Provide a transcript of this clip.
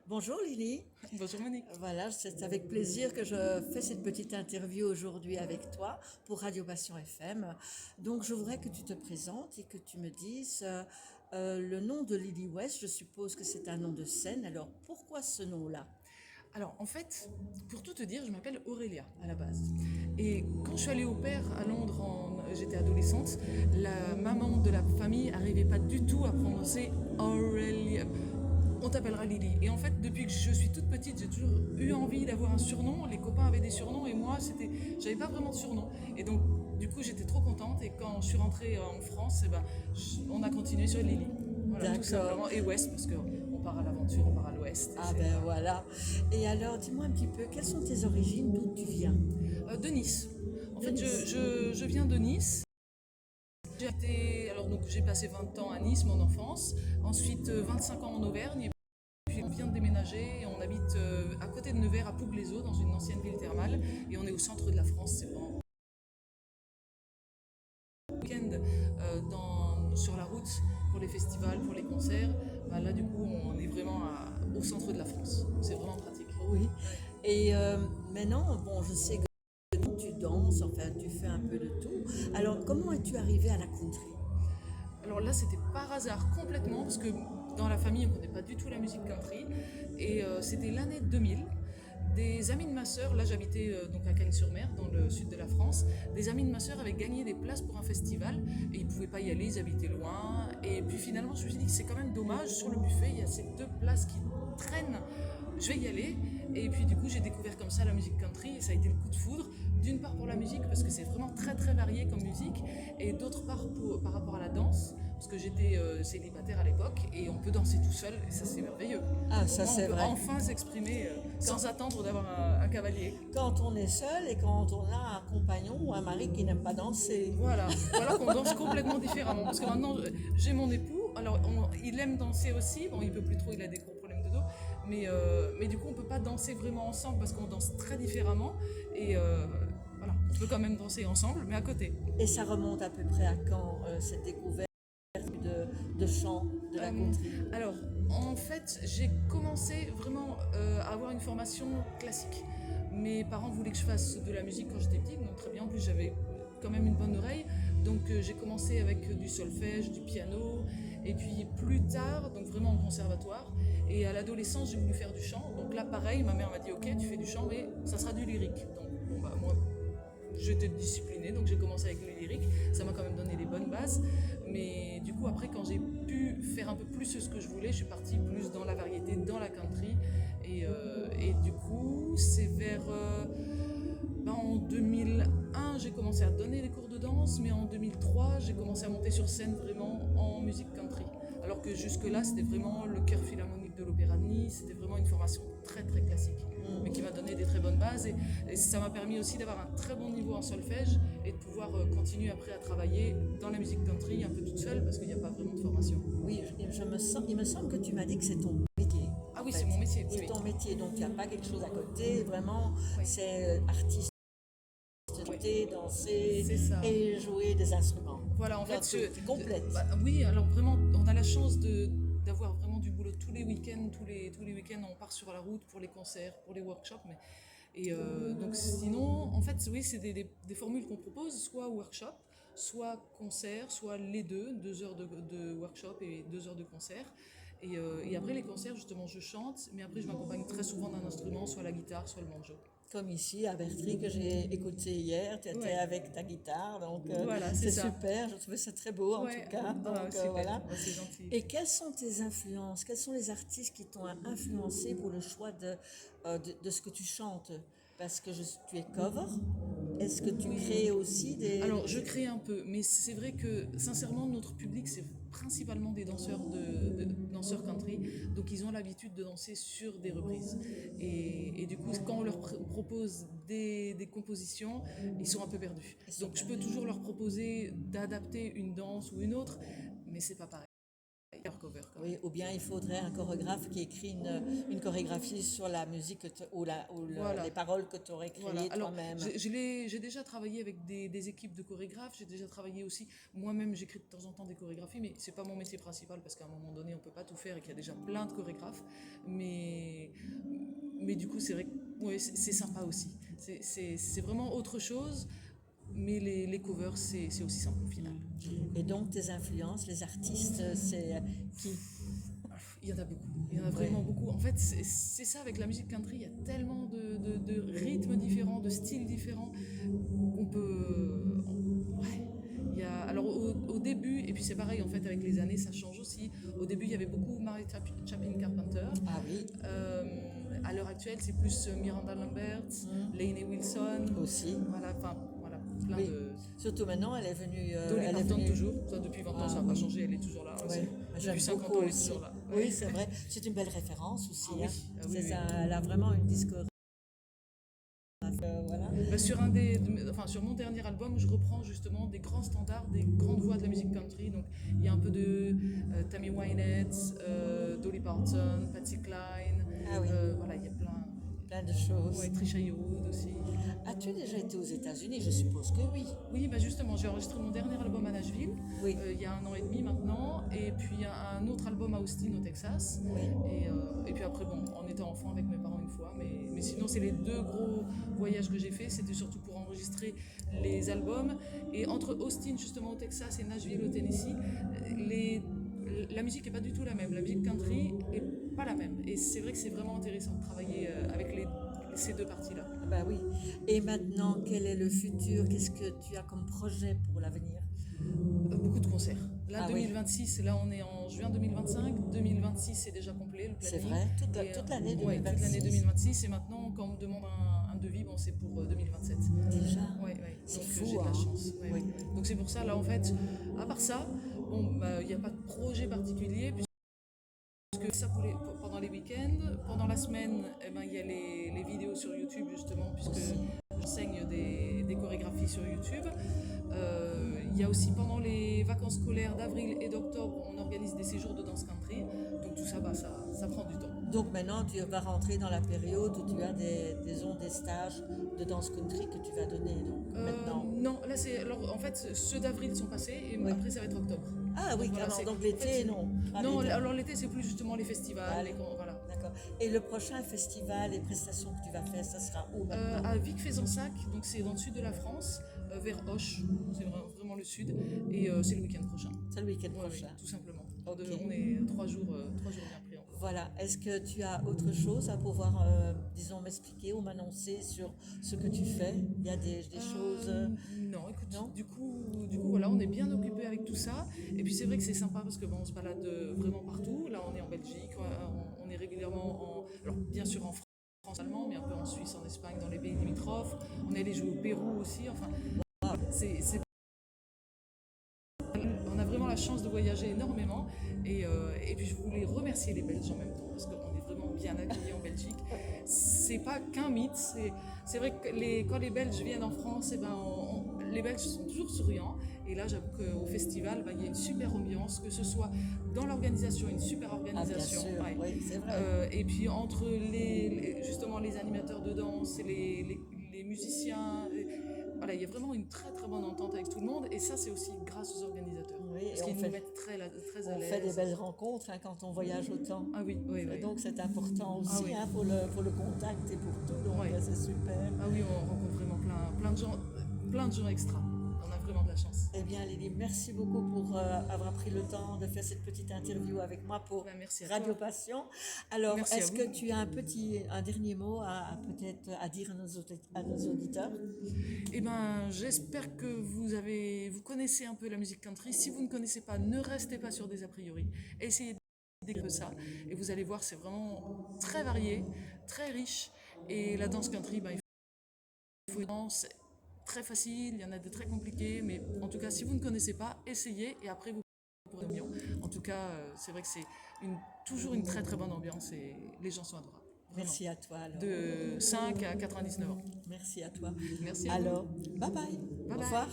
Bonjour Lily. Bonjour Monique. Voilà, c'est avec plaisir que je fais cette petite interview aujourd'hui avec toi pour Radio Passion FM. Donc je voudrais que tu te présentes et que tu me dises le nom de Lily West. Je suppose que c'est un nom de scène. Alors pourquoi ce nom-là? Alors en fait, pour tout te dire, je m'appelle Aurélia à la base. Et quand je suis allée au père à Londres, j'étais adolescente, la maman de la famille n'arrivait pas du tout à prononcer Aurélia. On t'appellera Lily. Et en fait, depuis que je suis toute petite, j'ai toujours eu envie d'avoir un surnom. Les copains avaient des surnoms et moi, j'avais pas vraiment de surnom. Et donc, du coup, j'étais trop contente. Et quand je suis rentrée en France, on a continué sur Lily. Voilà, tout D'accord. simplement. Et Ouest, parce qu'on part à l'aventure, on part à l'Ouest. Ah ben voilà. Et alors dis-moi un petit peu, quelles sont tes origines, d'où tu viens? De Nice. En De fait, Nice. je viens de Nice. J'ai passé 20 ans à Nice, mon enfance. Ensuite, 25 ans en Auvergne. Et puis, on vient de déménager. Et on habite à côté de Nevers, à Pouglézeau, dans une ancienne ville thermale. Et on est au centre de la France. C'est vraiment un week-end sur la route pour les festivals, pour les concerts. Bah, là, du coup, on est vraiment au centre de la France. C'est vraiment pratique. Oui. Ouais. Et maintenant, bon, je sais que tu danses, enfin tu fais un peu de tout. Alors comment es-tu arrivée à la country? Alors là, c'était par hasard complètement, parce que dans la famille, on ne connaît pas du tout la musique country. Et c'était l'année 2000. Des amis de ma sœur, là j'habitais donc à Cagnes-sur-Mer, dans le sud de la France, des amis de ma sœur avaient gagné des places pour un festival et ils ne pouvaient pas y aller, ils habitaient loin. Et puis finalement, je me suis dit que c'est quand même dommage, sur le buffet, il y a ces deux places qui traînent, je vais y aller. Et puis du coup, j'ai découvert comme ça la musique country et ça a été le coup de foudre. D'une part pour la musique, parce que c'est vraiment très très varié comme musique, et d'autre part par rapport à la danse, parce que j'étais célibataire à l'époque et on peut danser tout seul et ça c'est merveilleux. Ah, Au ça moins on c'est peut vrai. enfin s'exprimer sans attendre d'avoir un cavalier. Quand on est seul et quand on a un compagnon ou un mari qui n'aime pas danser. Voilà, ou alors qu'on danse complètement différemment. Parce que maintenant j'ai mon époux, alors il aime danser aussi, bon il peut plus trop, il a des gros problèmes de dos, mais du coup on peut pas danser vraiment ensemble parce qu'on danse très différemment et voilà, on peut quand même danser ensemble mais à côté. Et ça remonte à peu près à quand cette découverte de chant de la Euh, country? alors, en fait, j'ai commencé vraiment à avoir une formation classique. Mes parents voulaient que je fasse de la musique quand j'étais petite, donc très bien. En plus, j'avais quand même une bonne oreille. Donc, j'ai commencé avec du solfège, du piano, et puis plus tard, donc vraiment au conservatoire. Et à l'adolescence, j'ai voulu faire du chant. Donc là, pareil, ma mère m'a dit, ok, tu fais du chant, mais ça sera du lyrique. Donc, bon, bah, moi, j'étais disciplinée, donc j'ai commencé avec le lyrique. Ça m'a quand même donné des bonnes bases. Mais du coup, après, quand j'ai pu faire un peu plus ce que je voulais, je suis partie plus dans la variété, dans la country. Et du coup, c'est en 2001, j'ai commencé à donner des cours de danse, mais en 2003, j'ai commencé à monter sur scène vraiment en musique country. Alors que jusque-là, c'était vraiment le chœur philharmonique de l'Opéra de Nice, c'était vraiment une formation très très classique, mais qui m'a donné des très bonnes bases. Et ça m'a permis aussi d'avoir un très bon niveau en solfège et de pouvoir continuer après à travailler dans la musique country un peu toute seule parce qu'il n'y a pas vraiment de formation. Oui, il me semble que tu m'as dit que c'est ton métier. Ah En oui, fait. c'est mon métier, oui, C'est oui. ton métier, donc il n'y a pas quelque chose à côté. Vraiment, Oui, c'est artiste, oui. danser C'est ça. et jouer des instruments. Voilà, en fait, C'est complète. oui, alors vraiment, on a la chance d'avoir vraiment du boulot tous les week-ends. Tous les week-ends, on part sur la route pour les concerts, pour les workshops. Donc, sinon, en fait, oui, c'est des formules qu'on propose, soit workshop, soit concert, soit les deux, 2 heures de workshop et 2 heures de concert. Et après les concerts, justement, je chante, mais après, je m'accompagne très souvent d'un instrument, soit la guitare, soit le banjo. Comme ici à Bertry que j'ai écouté hier, tu étais Ouais, avec ta guitare, donc voilà, c'est c'est ça. super, je trouvais ça très beau en tout Ouais, cas, ah, donc super, voilà. bah, c'est gentil. Et quelles sont tes influences? Quels sont les artistes qui t'ont influencé pour le choix de ce que tu chantes? Parce que tu es cover, est-ce que tu Oui. crées aussi Alors, je crée un peu, mais c'est vrai que, sincèrement, notre public, c'est principalement des danseurs, danseurs country. Donc, ils ont l'habitude de danser sur des reprises. Et du coup, quand on leur propose des compositions, ils sont un peu perdus. Ils sont Donc, je peux perdus. toujours leur proposer d'adapter une danse ou une autre, mais c'est pas pareil. Leur cover, Oui, ou bien il faudrait un chorégraphe qui écrit une chorégraphie sur la musique Voilà. les paroles que tu aurais Voilà. créées Alors, toi-même. j'ai déjà travaillé avec des équipes de chorégraphes, j'ai déjà travaillé aussi, moi-même j'écris de temps en temps des chorégraphies, mais c'est pas mon métier principal parce qu'à un moment donné on peut pas tout faire et qu'il y a déjà plein de chorégraphes. Mais, mais du coup, c'est vrai que ouais, c'est sympa aussi. C'est vraiment autre chose, mais les covers, c'est aussi sympa au final. Et donc tes influences, les artistes, c'est qui? Il y en a beaucoup, il y en a vraiment beaucoup. En fait, c'est ça avec la musique country, il y a tellement de rythmes différents, de styles différents qu'on peut. Ouais. Alors au début, et puis c'est pareil en fait avec les années, ça change aussi. Au début, il y avait beaucoup Mary Chapin Carpenter. Ah oui, À l'heure actuelle, c'est plus Miranda Lambert, Lainey Wilson. aussi. Voilà, plein Oui, de. surtout maintenant, Dolly elle est Parton venue. toujours. Ça, depuis 20 ans, ça n'a pas changé, elle est toujours là. Ouais, j'aime Depuis 50 beaucoup ans, elle est aussi. toujours là. Oui, c'est vrai. C'est une belle référence aussi. Ah oui, Hein. ah oui, C'est oui. ça, elle a vraiment une discographie. Voilà. Bah, sur mon dernier album, je reprends justement des grands standards, des grandes voix de la musique country. Donc il y a un peu de Tammy Wynette, Dolly Parton, Patsy Cline. Ah oui, Voilà, il y a plein. plein de choses. Ouais, Trisha Yearwood aussi. As-tu déjà été aux États-Unis? Je suppose que oui. Oui, bah justement, j'ai enregistré mon dernier album à Nashville, Oui. il y a 1 an et demi maintenant, et puis un autre album à Austin, au Texas. Oui. Et puis après, bon, en étant enfant avec mes parents une fois, mais sinon, c'est les 2 gros voyages que j'ai fait, c'était surtout pour enregistrer les albums. Et entre Austin, justement, au Texas, et Nashville, au Tennessee, la musique n'est pas du tout la même. La musique country est pas la même. Et c'est vrai que c'est vraiment intéressant de travailler avec ces 2 parties-là. Bah oui. Et maintenant, quel est le futur? Qu'est-ce que tu as comme projet pour l'avenir? Beaucoup de concerts. Là, Ah oui. 2026, là on est en juin 2025. 2026, c'est déjà complet le C'est planning. vrai, Et, toute l'année ouais, 2026. toute l'année 2026. Et maintenant, quand on me demande un devis, bon, c'est pour 2027. Déjà. Ouais, ouais. C'est Donc fou, j'ai de la hein. chance. Ouais. Oui. Donc c'est pour ça, là en fait, à part ça, bon, bah, il n'y a pas de projet particulier. Puisque ça pendant les week-ends, pendant la semaine, eh ben, il y a les vidéos sur YouTube justement, puisque j'enseigne des chorégraphies sur YouTube. Il y a aussi pendant les vacances scolaires d'avril et d'octobre, on organise des séjours de danse country. Donc tout ça, bah, ça prend du temps. Donc maintenant, tu vas rentrer dans la période où tu as des stages de danse country que tu vas donner. Donc maintenant. Non, là c'est. Alors en fait, ceux d'avril sont passés et Oui. après ça va être octobre. Ah oui, Donc, voilà, carrément. Donc en l'été, fait, non. Ah, Non, l'été. alors l'été c'est plus justement les festivals. Allez. Voilà. D'accord. Et le prochain festival, les prestations que tu vas faire, ça sera où maintenant? À Vic-Fezensac, donc c'est dans le sud de la France, vers Auch, c'est vraiment le sud, et c'est le week-end prochain. C'est le week-end Ouais, prochain. oui, tout simplement. Ok. On est 3 jours bien pris en compte. Voilà. Est-ce que tu as autre chose à pouvoir, disons, m'expliquer ou m'annoncer sur ce que tu fais? Il y a des choses. Non, écoute, Non. du coup, voilà, on est bien occupé avec tout ça. Et puis c'est vrai que c'est sympa parce que bon, on se balade vraiment partout. Là, on est en Belgique, on est régulièrement alors bien sûr en France allemand, mais un peu en Suisse, en Espagne, dans les pays limitrophes. On est allé jouer au Pérou aussi. Enfin, on a vraiment la chance de voyager énormément. Et puis je voulais remercier les Belges en même temps parce qu'on est vraiment bien accueillis en Belgique. C'est pas qu'un mythe. C'est vrai que quand les Belges viennent en France, eh ben, les Belges sont toujours souriants. Et là, j'avoue qu'au festival, il y a une super ambiance, que ce soit dans l'organisation, une super Ah, bien organisation. sûr. Ouais. Oui, c'est vrai. Et puis entre justement les animateurs de danse et les musiciens, voilà, il y a vraiment une très très bonne entente avec tout le monde. Et ça, c'est aussi grâce aux organisateurs. Oui, Parce et qu'ils nous mettent très à on l'aise. fait des belles rencontres hein, quand on voyage autant. Ah oui, oui, Et oui. donc c'est important aussi Ah oui. hein, pour le contact et pour tout. Donc Ouais. c'est super. Ah oui, on rencontre vraiment plein de gens extra. On a vraiment de la chance. Eh bien Lily, merci beaucoup pour avoir pris le temps de faire cette petite interview avec moi pour Merci à Radio toi. Passion. Alors, Merci à est-ce vous. que tu as un dernier mot peut-être à dire à nos auditeurs? Eh ben, j'espère que vous connaissez un peu la musique country. Si vous ne connaissez pas, ne restez pas sur des a priori. Essayez de découvrir ça. Et vous allez voir, c'est vraiment très varié, très riche. Et la danse country, il faut une danse très facile, il y en a de très compliquées. Mais en tout cas, si vous ne connaissez pas, essayez et après vous pourrez mieux. En tout cas, c'est vrai que c'est toujours une très très bonne ambiance et les gens sont adorables. Vraiment. Merci à toi alors. De 5 à 99 ans. Merci à toi. Merci à vous. Alors, bye bye. Bye Au bye. revoir.